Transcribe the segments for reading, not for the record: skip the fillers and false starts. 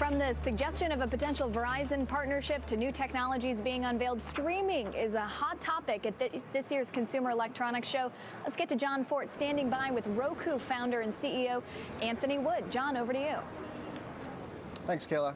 From the suggestion of a potential Verizon partnership to new technologies being unveiled, streaming is a hot topic at this year's Consumer Electronics Show. Let's get to John Fort standing by with Roku founder and CEO Anthony Wood. John, over to you. Thanks, Kayla.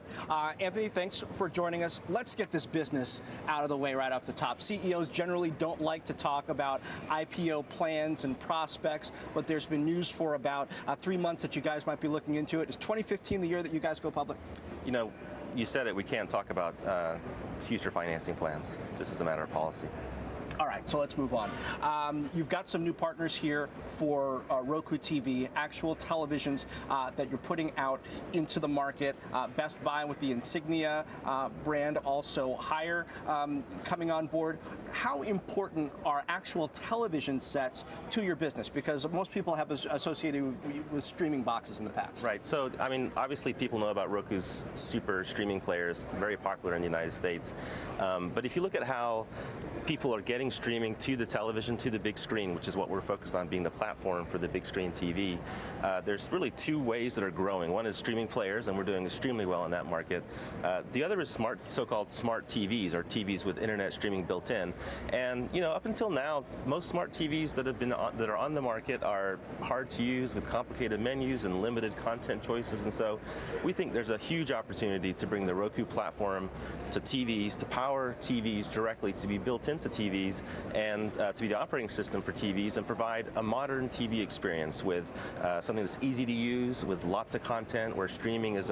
Anthony, thanks for joining us. Let's get this business out of the way right off the top. CEOs generally don't like to talk about IPO plans and prospects, but there's been news for about 3 months that you guys might be looking into it. Is 2015 the year that you guys go public? You know, you said it, we can't talk about future financing plans, just as a matter of policy. All right, so let's move on. You've got some new partners here for Roku TV, actual televisions that you're putting out into the market. Best Buy with the Insignia brand, also Hire coming on board. How important are actual television sets to your business? Because most people have associated with streaming boxes in the past. Right, so I mean, obviously people know about Roku's super streaming players, very popular in the United States. But if you look at how people are getting streaming to the television, to the big screen, which is what we're focused on, being the platform for the big screen TV. There's really two ways that are growing. One is streaming players, and we're doing extremely well in that market. The other is so-called smart TVs, or TVs with internet streaming built in. And you know, up until now, most smart TVs that are on the market are hard to use with complicated menus and limited content choices. And so we think there's a huge opportunity to bring the Roku platform to TVs, to power TVs directly, to be built into TVs, and to be the operating system for TVs, and provide a modern TV experience with something that's easy to use, with lots of content, where streaming is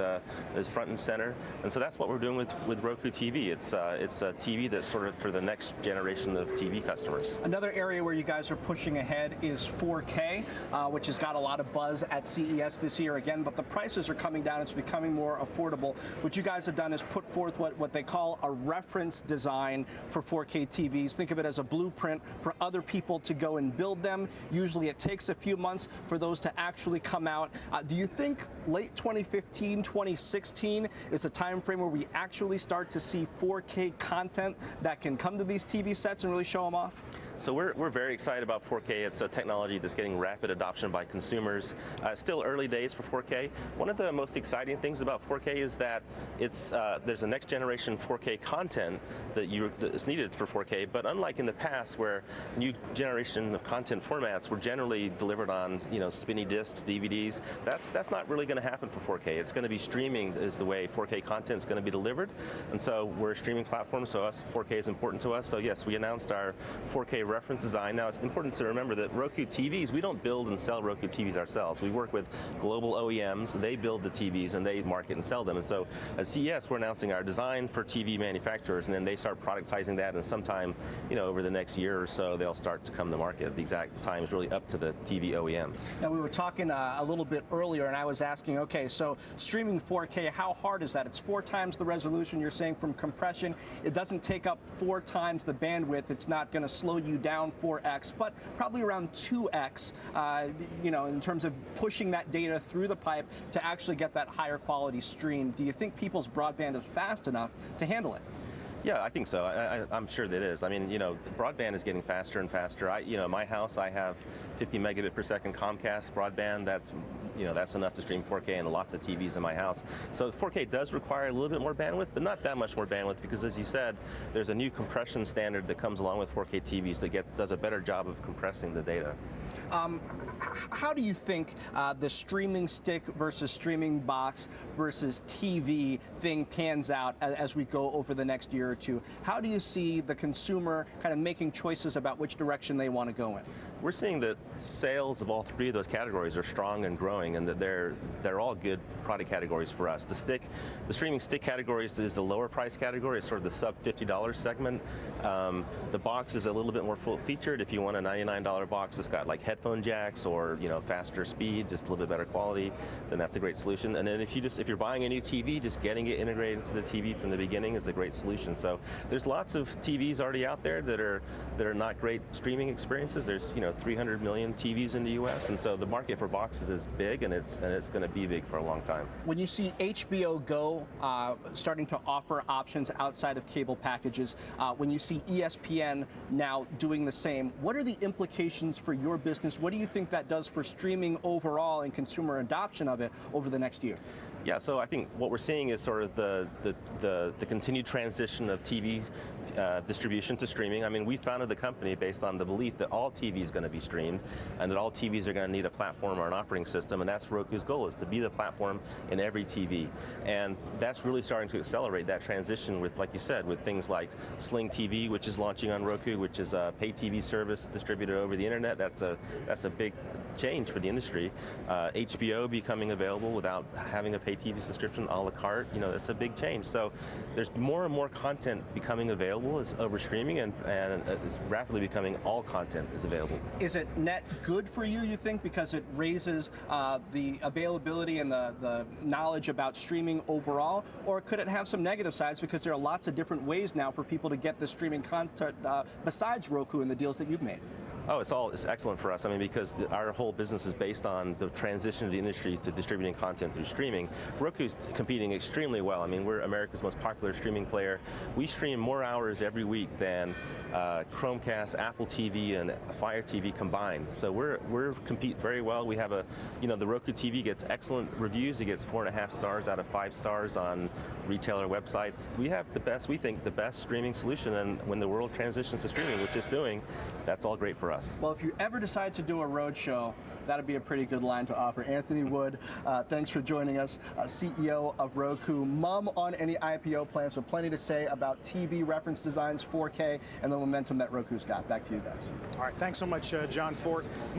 front and center. And so that's what we're doing with Roku TV. It's a TV that's sort of for the next generation of TV customers. Another area where you guys are pushing ahead is 4K, which has got a lot of buzz at CES this year again, but the prices are coming down. It's becoming more affordable. What you guys have done is put forth what they call a reference design for 4K TVs. Think of it as a blueprint for other people to go and build them. Usually it takes a few months for those to actually come out. Do you think late 2015, 2016 is a time frame where we actually start to see 4K content that can come to these TV sets and really show them off? So we're very excited about 4K. It's a technology that's getting rapid adoption by consumers. Still early days for 4K. One of the most exciting things about 4K is that there's a next generation 4K content that is needed for 4K, but unlike in the past where new generation of content formats were generally delivered on spinny discs, DVDs, that's not really going to happen for 4K. It's going to be streaming is the way 4K content is going to be delivered. And so we're a streaming platform, so 4K is important to us. So yes, we announced our 4K reference design. Now it's important to remember that Roku TVs, we don't build and sell Roku TVs ourselves. We work with global OEMs, they build the TVs and they market and sell them. And so at CES we're announcing our design for TV manufacturers, and then they start productizing that, and sometime over the next year or so they'll start to come to market. The exact time is really up to the TV OEMs. Now we were talking a little bit earlier and I was asking, okay, so streaming 4K, how hard is that? It's 4 times the resolution, you're saying, from compression. It doesn't take up 4 times the bandwidth. It's not going to slow you down 4x, but probably around 2x, in terms of pushing that data through the pipe to actually get that higher quality stream. Do you think people's broadband is fast enough to handle it? Yeah, I think so. I'm sure that it is. I mean, broadband is getting faster and faster. My house, I have 50 megabit per second Comcast broadband. That's enough to stream 4K and lots of TVs in my house. So 4K does require a little bit more bandwidth, but not that much more bandwidth, because as you said, there's a new compression standard that comes along with 4K TVs that does a better job of compressing the data. How do you think the streaming stick versus streaming box versus TV thing pans out as we go over the next year or two? How do you see the consumer kind of making choices about which direction they want to go in? We're seeing that sales of all 3 of those categories are strong and growing, and that they're all good product categories for us. The streaming stick category is the lower price category. It's sort of the sub $50 segment. The box is a little bit more full featured. If you want a $99 box, it's got like headphone jacks or faster speed, just a little bit better quality, then that's a great solution. And then if you're buying a new TV, just getting it integrated into the TV from the beginning is a great solution. So there's lots of TVs already out there that are not great streaming experiences. There's 300 million TVs in the US, and so the market for boxes is big, and it's going to be big for a long time. When you see HBO Go starting to offer options outside of cable packages, when you see ESPN now doing the same, what are the implications for your business? What do you think that does for streaming overall and consumer adoption of it over the next year? Yeah, so I think what we're seeing is sort of the continued transition of TV distribution to streaming. I mean, we founded the company based on the belief that all TV is going to be streamed and that all TVs are going to need a platform or an operating system, and that's Roku's goal, is to be the platform in every TV. And that's really starting to accelerate that transition with, like you said, with things like Sling TV, which is launching on Roku, which is a pay TV service distributed over the internet. That's a big change for the industry. HBO becoming available without having a pay TV subscription a la carte, you know, that's a big change. So there's more and more content becoming available over streaming, and it's rapidly becoming all content is available. Is it net good for you think, because it raises the availability and the knowledge about streaming overall, or could it have some negative sides because there are lots of different ways now for people to get the streaming content besides Roku and the deals that you've made? Oh, it's excellent for us. I mean, because our whole business is based on the transition of the industry to distributing content through streaming. Roku's competing extremely well. I mean, we're America's most popular streaming player. We stream more hours every week than Chromecast, Apple TV, and Fire TV combined. So we're compete very well. We have the Roku TV gets excellent reviews. It gets 4.5 stars out of 5 stars on retailer websites. We have we think the best streaming solution, and when the world transitions to streaming, which it's doing, that's all great for us. Well, if you ever decide to do a road show, that'd be a pretty good line to offer. Anthony Wood, thanks for joining us, CEO of Roku, mum on any IPO plans, so plenty to say about TV reference designs, 4K, and the momentum that Roku's got. Back to you guys. All right, thanks so much, John Fort.